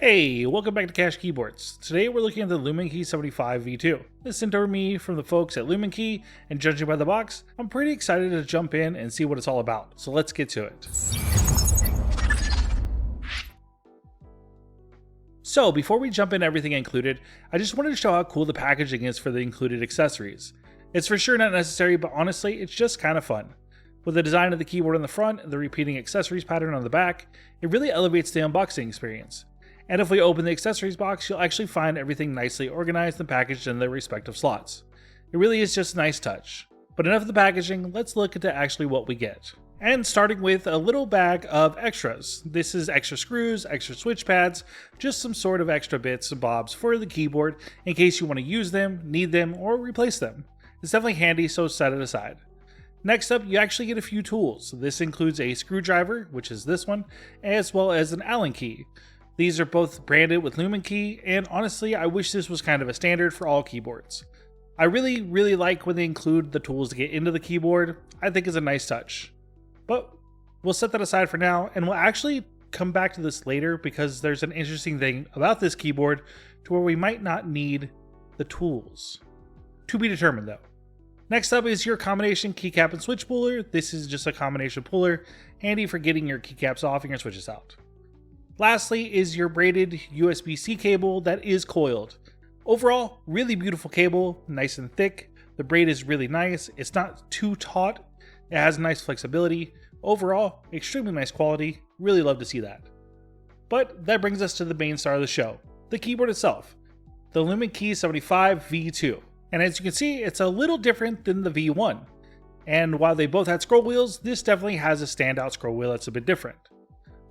Hey, welcome back to Cash Keyboards. Today we're looking at the Luminkey75 V2. This sent over me from the folks at Luminkey, and judging by the box, I'm pretty excited to jump in and see what it's all about. So let's get to it. So before we jump in everything included, I just wanted to show how cool the packaging is for the included accessories. It's for sure not necessary, but honestly, it's just kind of fun. With the design of the keyboard on the front and the repeating accessories pattern on the back, it really elevates the unboxing experience. And if we open the accessories box, you'll actually find everything nicely organized and packaged in their respective slots. It really is just a nice touch. But enough of the packaging, let's look into actually what we get. And starting with a little bag of extras. This is extra screws, extra switch pads, just some sort of extra bits and bobs for the keyboard in case you want to use them, need them, or replace them. It's definitely handy, so set it aside. Next up, you actually get a few tools. This includes a screwdriver, which is this one, as well as an Allen key. These are both branded with Luminkey, and honestly, I wish this was kind of a standard for all keyboards. I really like when they include the tools to get into the keyboard. I think it's a nice touch. But we'll set that aside for now, and we'll actually come back to this later because there's an interesting thing about this keyboard to where we might not need the tools. To be determined though. Next up is your combination keycap and switch puller. This is just a combination puller, handy for getting your keycaps off and your switches out. Lastly is your braided USB-C cable that is coiled. Overall, really beautiful cable, nice and thick. The braid is really nice. It's not too taut. It has nice flexibility. Overall, extremely nice quality. Really love to see that. But that brings us to the main star of the show, the keyboard itself, the Luminkey75 V2. And as you can see, it's a little different than the V1. And while they both had scroll wheels, this definitely has a standout scroll wheel that's a bit different.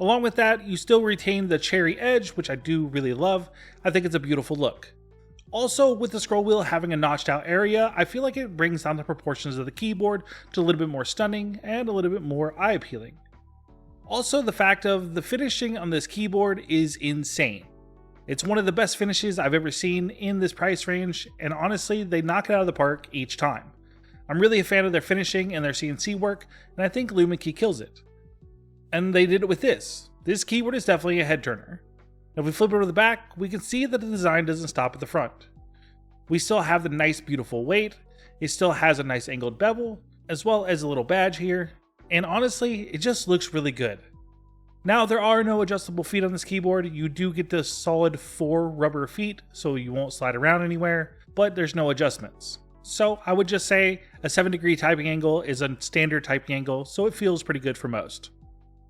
Along with that, you still retain the cherry edge, which I do really love. I think it's a beautiful look. Also, with the scroll wheel having a notched out area, I feel like it brings down the proportions of the keyboard to a little bit more stunning and a little bit more eye appealing. Also, the fact of the finishing on this keyboard is insane. It's one of the best finishes I've ever seen in this price range, and honestly, they knock it out of the park each time. I'm really a fan of their finishing and their CNC work, and I think Luminkey kills it. And they did it with this. This keyboard is definitely a head turner. If we flip it over the back, we can see that the design doesn't stop at the front. We still have the nice beautiful weight, it still has a nice angled bevel, as well as a little badge here, and honestly, it just looks really good. Now, there are no adjustable feet on this keyboard. You do get the solid 4 rubber feet, so you won't slide around anywhere, but there's no adjustments. So I would just say a 7-degree typing angle is a standard typing angle, so it feels pretty good for most.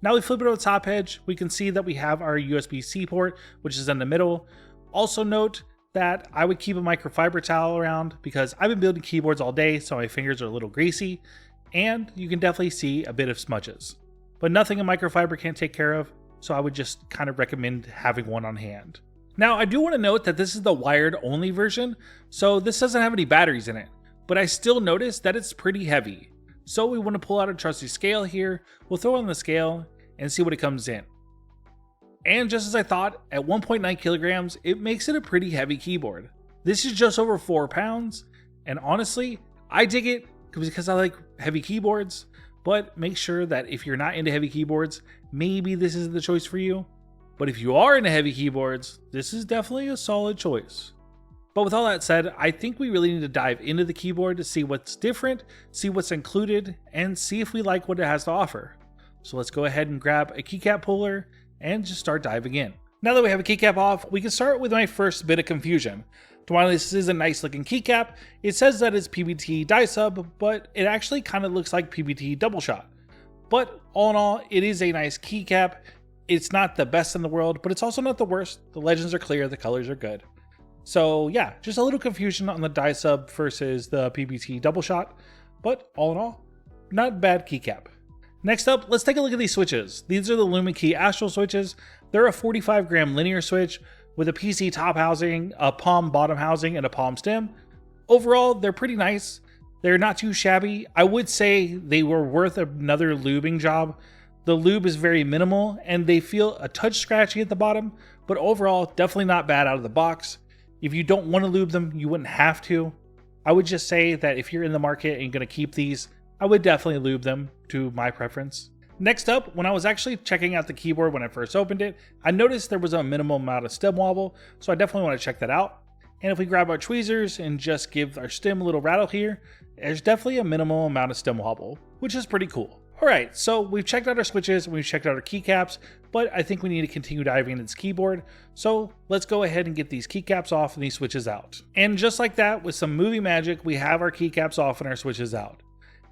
Now we flip it over the top edge, we can see that we have our USB-C port, which is in the middle. Also note that I would keep a microfiber towel around because I've been building keyboards all day, so my fingers are a little greasy, and you can definitely see a bit of smudges. But nothing a microfiber can't take care of, so I would just kind of recommend having one on hand. Now I do want to note that this is the wired only version, so this doesn't have any batteries in it, but I still notice that it's pretty heavy. So we want to pull out a trusty scale here, we'll throw it on the scale and see what it comes in. And just as I thought, at 1.9 kilograms, it makes it a pretty heavy keyboard. This is just over 4 pounds, and honestly, I dig it because I like heavy keyboards, but make sure that if you're not into heavy keyboards, maybe this isn't the choice for you. But if you are into heavy keyboards, this is definitely a solid choice. But with all that said, I think we really need to dive into the keyboard to see what's different, see what's included, and see if we like what it has to offer. So let's go ahead and grab a keycap puller and just start diving in. Now that we have a keycap off, we can start with my first bit of confusion. While this is a nice looking keycap, it says that it's PBT die sub, but it actually kind of looks like PBT double shot. But all in all, it is a nice keycap. It's not the best in the world, but it's also not the worst. The legends are clear, the colors are good. So yeah, just a little confusion on the die sub versus the PBT double shot, but all in all, not a bad keycap. Next up, let's take a look at these switches. These are the Luminkey Astral switches. They're a 45 gram linear switch with a PC top housing, a palm bottom housing, and a palm stem. Overall, they're pretty nice. They're not too shabby. I would say they were worth another lubing job. The lube is very minimal and they feel a touch scratchy at the bottom, but overall, definitely not bad out of the box. If you don't want to lube them, you wouldn't have to. I would just say that if you're in the market and you're going to keep these, I would definitely lube them to my preference. Next up, when I was actually checking out the keyboard when I first opened it, I noticed there was a minimal amount of stem wobble, so I definitely want to check that out. And if we grab our tweezers and just give our stem a little rattle here, there's definitely a minimal amount of stem wobble, which is pretty cool. Alright, so we've checked out our switches, we've checked out our keycaps, but I think we need to continue diving into this keyboard, so let's go ahead and get these keycaps off and these switches out. And just like that, with some movie magic, we have our keycaps off and our switches out.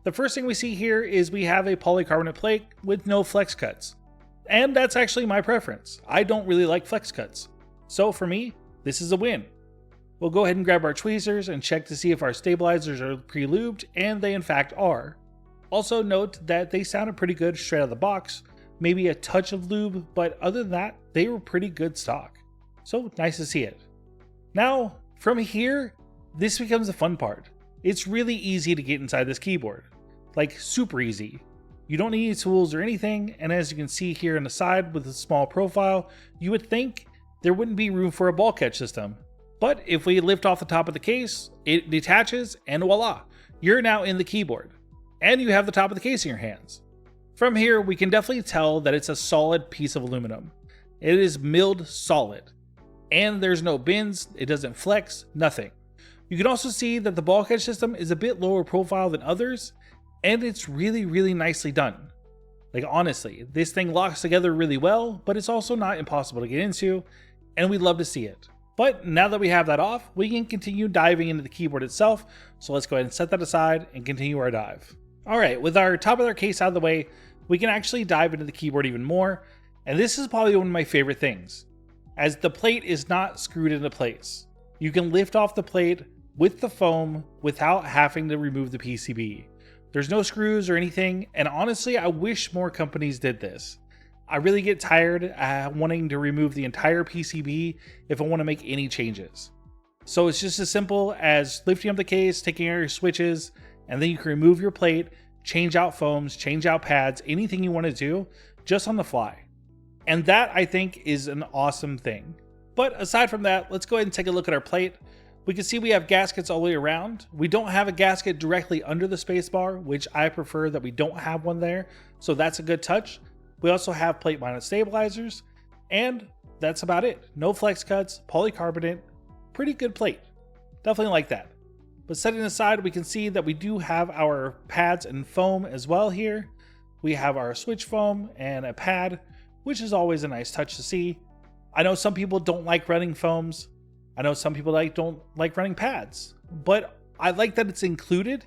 The first thing we see here is we have a polycarbonate plate with no flex cuts. And that's actually my preference. I don't really like flex cuts. So for me, this is a win. We'll go ahead and grab our tweezers and check to see if our stabilizers are pre-lubed, and they in fact are. Also note that they sounded pretty good straight out of the box, maybe a touch of lube, but other than that, they were pretty good stock. So nice to see it. Now, from here, this becomes the fun part. It's really easy to get inside this keyboard. Like super easy. You don't need any tools or anything, and as you can see here on the side with a small profile, you would think there wouldn't be room for a ball catch system. But if we lift off the top of the case, it detaches and voila, you're now in the keyboard. And you have the top of the case in your hands. From here, we can definitely tell that it's a solid piece of aluminum. It is milled solid. And there's no bends, it doesn't flex, nothing. You can also see that the ball catch system is a bit lower profile than others, and it's really, really nicely done. Like honestly, this thing locks together really well, but it's also not impossible to get into, and we'd love to see it. But now that we have that off, we can continue diving into the keyboard itself, so let's go ahead and set that aside and continue our dive. Alright, with our top of our case out of the way, we can actually dive into the keyboard even more, and this is probably one of my favorite things, as the plate is not screwed into place. You can lift off the plate with the foam without having to remove the PCB. There's no screws or anything, and honestly, I wish more companies did this. I really get tired wanting to remove the entire PCB if I want to make any changes. So it's just as simple as lifting up the case, taking out your switches, and then you can remove your plate, change out foams, change out pads, anything you want to do, just on the fly. And that, I think, is an awesome thing. But aside from that, let's go ahead and take a look at our plate. We can see we have gaskets all the way around. We don't have a gasket directly under the spacebar, which I prefer that we don't have one there, so that's a good touch. We also have plate mounted stabilizers, and that's about it. No flex cuts, polycarbonate, pretty good plate. Definitely like that. But setting aside, we can see that we do have our pads and foam as well here. We have our switch foam and a pad, which is always a nice touch to see. I know some people don't like running foams. I know some people don't like running pads, but I like that it's included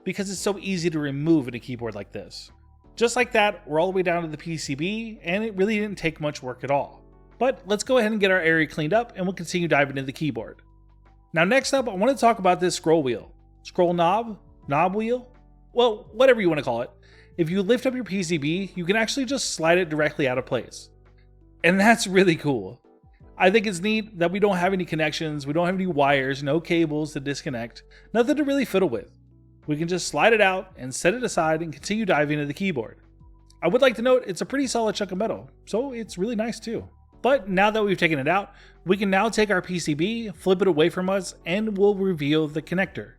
because it's so easy to remove in a keyboard like this. Just like that, we're all the way down to the PCB, and it really didn't take much work at all. But let's go ahead and get our area cleaned up, and we'll continue diving into the keyboard. Now next up, I want to talk about this scroll wheel. Scroll knob? Knob wheel? Well, whatever you want to call it. If you lift up your PCB, you can actually just slide it directly out of place. And that's really cool. I think it's neat that we don't have any connections, we don't have any wires, no cables to disconnect, nothing to really fiddle with. We can just slide it out and set it aside and continue diving into the keyboard. I would like to note it's a pretty solid chunk of metal, so it's really nice too. But now that we've taken it out, we can now take our PCB, flip it away from us, and we'll reveal the connector.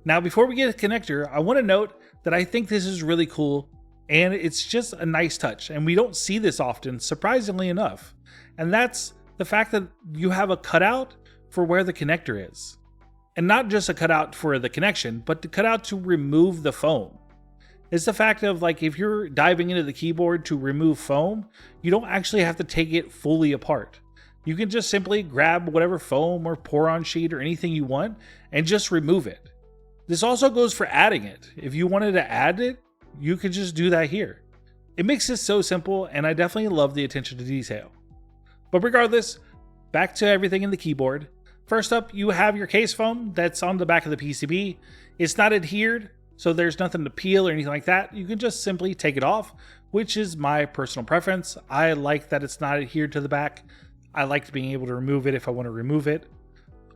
Now before we get a connector, I want to note that I think this is really cool, and it's just a nice touch, and we don't see this often, surprisingly enough. And that's the fact that you have a cutout for where the connector is. And not just a cutout for the connection, but the cutout to remove the foam. It's the fact of like if you're diving into the keyboard to remove foam, you don't actually have to take it fully apart. You can just simply grab whatever foam or pour-on sheet or anything you want and just remove it. This also goes for adding it. If you wanted to add it, you could just do that here. It makes this so simple, and I definitely love the attention to detail. But regardless, back to everything in the keyboard. First up, you have your case foam that's on the back of the PCB. It's not adhered, so there's nothing to peel or anything like that. You can just simply take it off, which is my personal preference. I like that it's not adhered to the back. I like being able to remove it if I want to remove it.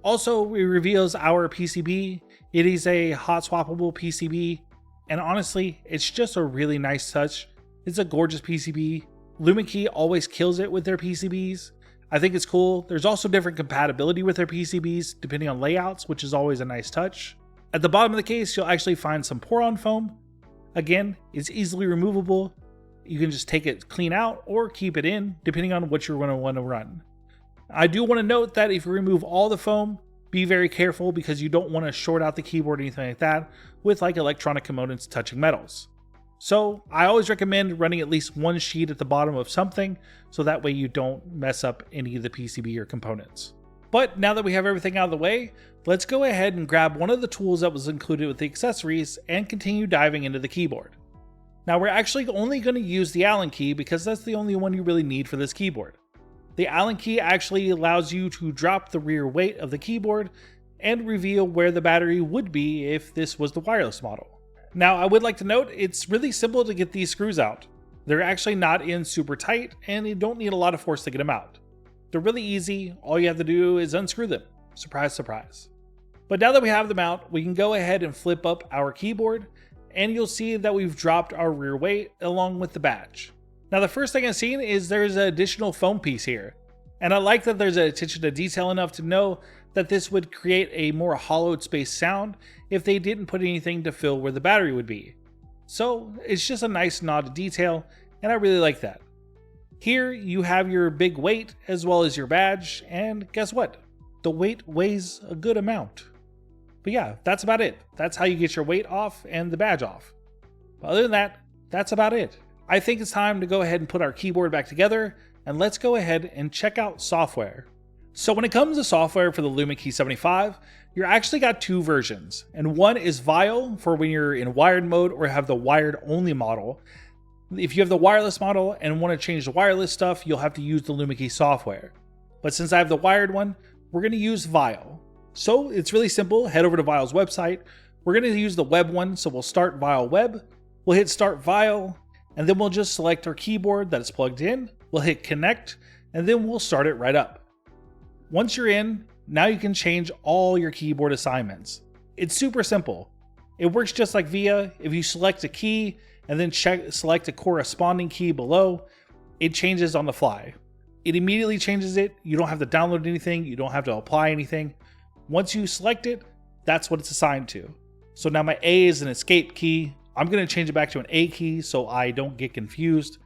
Also, it reveals our PCB. It is a hot swappable PCB, and honestly, it's just a really nice touch. It's a gorgeous PCB. Luminkey always kills it with their PCBs. I think it's cool. There's also different compatibility with their PCBs depending on layouts, which is always a nice touch. At the bottom of the case, you'll actually find some pour-on foam. Again, it's easily removable. You can just take it clean out or keep it in, depending on what you're going to want to run. I do want to note that if you remove all the foam, be very careful because you don't want to short out the keyboard or anything like that with like electronic components touching metals. So I always recommend running at least one sheet at the bottom of something, so that way you don't mess up any of the PCB or components. But now that we have everything out of the way, let's go ahead and grab one of the tools that was included with the accessories and continue diving into the keyboard. Now we're actually only going to use the Allen key because that's the only one you really need for this keyboard. The Allen key actually allows you to drop the rear weight of the keyboard and reveal where the battery would be if this was the wireless model. Now I would like to note, it's really simple to get these screws out. They're actually not in super tight and you don't need a lot of force to get them out. They're really easy, all you have to do is unscrew them. Surprise, surprise. But now that we have them out, we can go ahead and flip up our keyboard and you'll see that we've dropped our rear weight along with the badge. Now the first thing I've seen is there's an additional foam piece here. And I like that there's an attention to detail enough to know that this would create a more hollowed space sound if they didn't put anything to fill where the battery would be. So it's just a nice nod to detail, and I really like that. Here you have your big weight as well as your badge, and guess what? The weight weighs a good amount. But yeah, that's about it. That's how you get your weight off and the badge off. But other than that, that's about it. I think it's time to go ahead and put our keyboard back together, and let's go ahead and check out software. So when it comes to software for the Luminkey75, you're actually got two versions, and one is VIAL for when you're in wired mode or have the wired only model. If you have the wireless model and want to change the wireless stuff, you'll have to use the Luminkey software. But since I have the wired one, we're going to use VIAL. So it's really simple. Head over to VIAL's website. We're going to use the web one, so we'll start VIAL web. We'll hit start VIAL, and then we'll just select our keyboard that is plugged in. We'll hit connect, and then we'll start it right up. Once you're in, now you can change all your keyboard assignments. It's super simple. It works just like VIA. If you select a key and then select a corresponding key below, it changes on the fly. It immediately changes it. You don't have to download anything. You don't have to apply anything. Once you select it, that's what it's assigned to. So now my A is an escape key. I'm going to change it back to an A key so I don't get confused.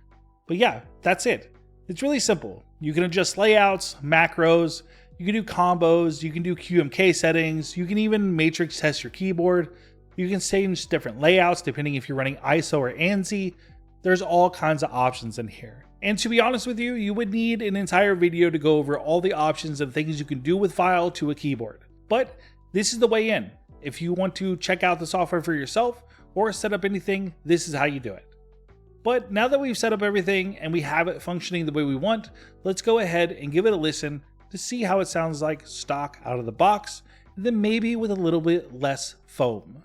But yeah, that's it. It's really simple. You can adjust layouts, macros, you can do combos, you can do QMK settings, you can even matrix test your keyboard, you can change different layouts depending if you're running ISO or ANSI. There's all kinds of options in here. And to be honest with you, you would need an entire video to go over all the options and things you can do with VIAL to a keyboard. But this is the way in. If you want to check out the software for yourself or set up anything, this is how you do it. But now that we've set up everything and we have it functioning the way we want, let's go ahead and give it a listen to see how it sounds like stock out of the box, and then maybe with a little bit less foam.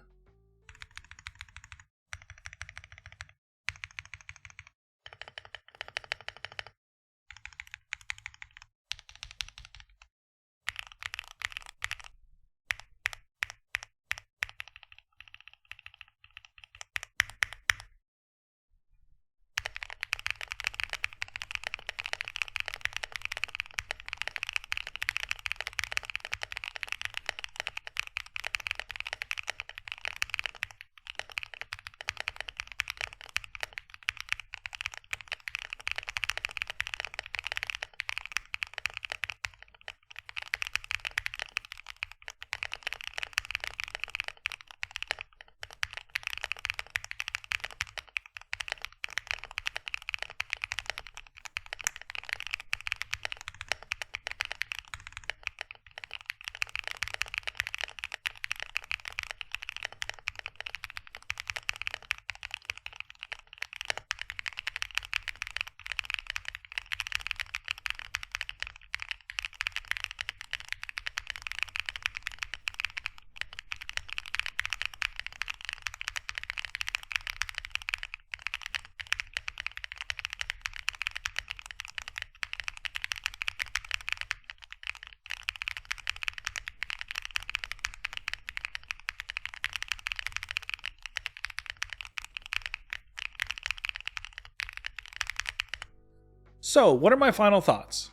So, what are my final thoughts?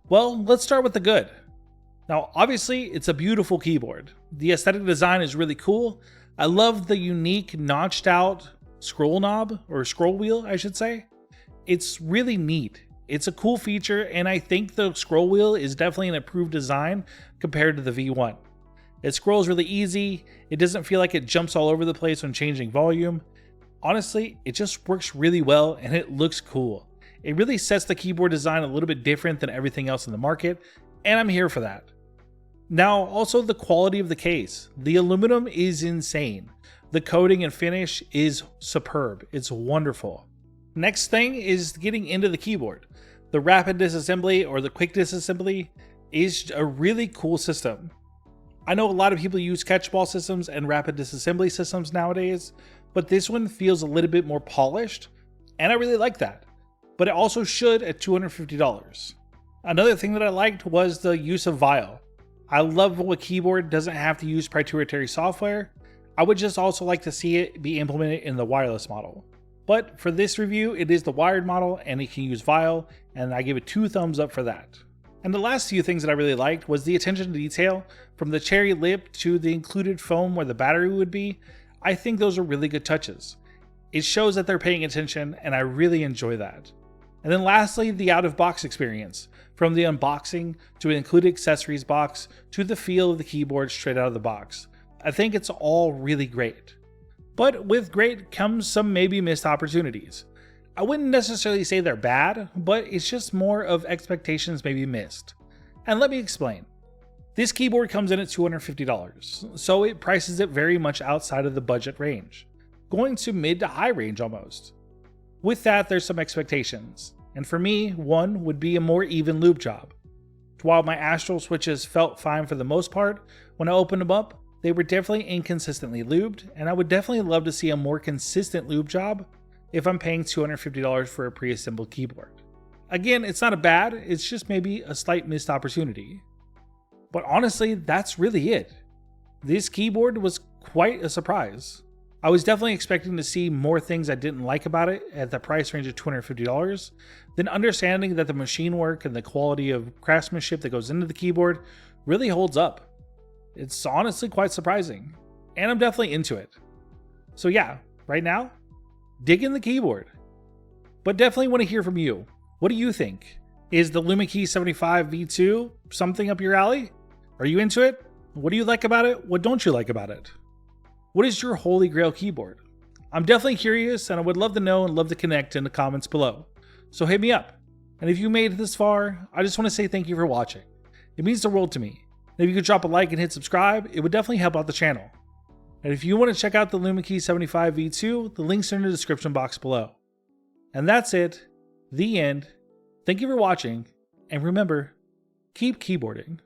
Well, let's start with the good. Now, obviously, it's a beautiful keyboard. The aesthetic design is really cool. I love the unique notched out scroll knob, or scroll wheel, I should say. It's really neat. It's a cool feature, and I think the scroll wheel is definitely an improved design compared to the V1. It scrolls really easy, it doesn't feel like it jumps all over the place when changing volume. Honestly, it just works really well and it looks cool. It really sets the keyboard design a little bit different than everything else in the market, and I'm here for that. Now, also the quality of the case. The aluminum is insane. The coating and finish is superb. It's wonderful. Next thing is getting into the keyboard. The rapid disassembly or the quick disassembly is a really cool system. I know a lot of people use catchball systems and rapid disassembly systems nowadays, but this one feels a little bit more polished, and I really like that. But it also should at $250. Another thing that I liked was the use of VIAL. I love when a keyboard doesn't have to use proprietary software. I would just also like to see it be implemented in the wireless model. But for this review, it is the wired model and it can use VIAL, and I give it 2 thumbs up for that. And the last few things that I really liked was the attention to detail, from the cherry lip to the included foam where the battery would be. I think those are really good touches. It shows that they're paying attention, and I really enjoy that. And then lastly, the out-of-box experience, from the unboxing to an included accessories box to the feel of the keyboard straight out of the box. I think it's all really great. But with great comes some maybe missed opportunities. I wouldn't necessarily say they're bad, but it's just more of expectations maybe missed. And let me explain. This keyboard comes in at $250, so it prices it very much outside of the budget range, going to mid to high range almost. With that, there's some expectations, and for me, one would be a more even lube job. While my Astral switches felt fine for the most part, when I opened them up, they were definitely inconsistently lubed, and I would definitely love to see a more consistent lube job if I'm paying $250 for a pre-assembled keyboard. Again, it's not a bad, it's just maybe a slight missed opportunity. But honestly, that's really it. This keyboard was quite a surprise. I was definitely expecting to see more things I didn't like about it at the price range of $250, then understanding that the machine work and the quality of craftsmanship that goes into the keyboard really holds up. It's honestly quite surprising, and I'm definitely into it. So yeah, right now, dig in the keyboard. But definitely want to hear from you. What do you think? Is the Luminkey75 V2 something up your alley? Are you into it? What do you like about it? What don't you like about it? What is your holy grail keyboard? I'm definitely curious, and I would love to know and love to connect in the comments below. So hit me up. And if you made it this far, I just want to say thank you for watching. It means the world to me. And if you could drop a like and hit subscribe, it would definitely help out the channel. And if you want to check out the Luminkey75 V2, the links are in the description box below. And that's it. The end. Thank you for watching. And remember, keep keyboarding.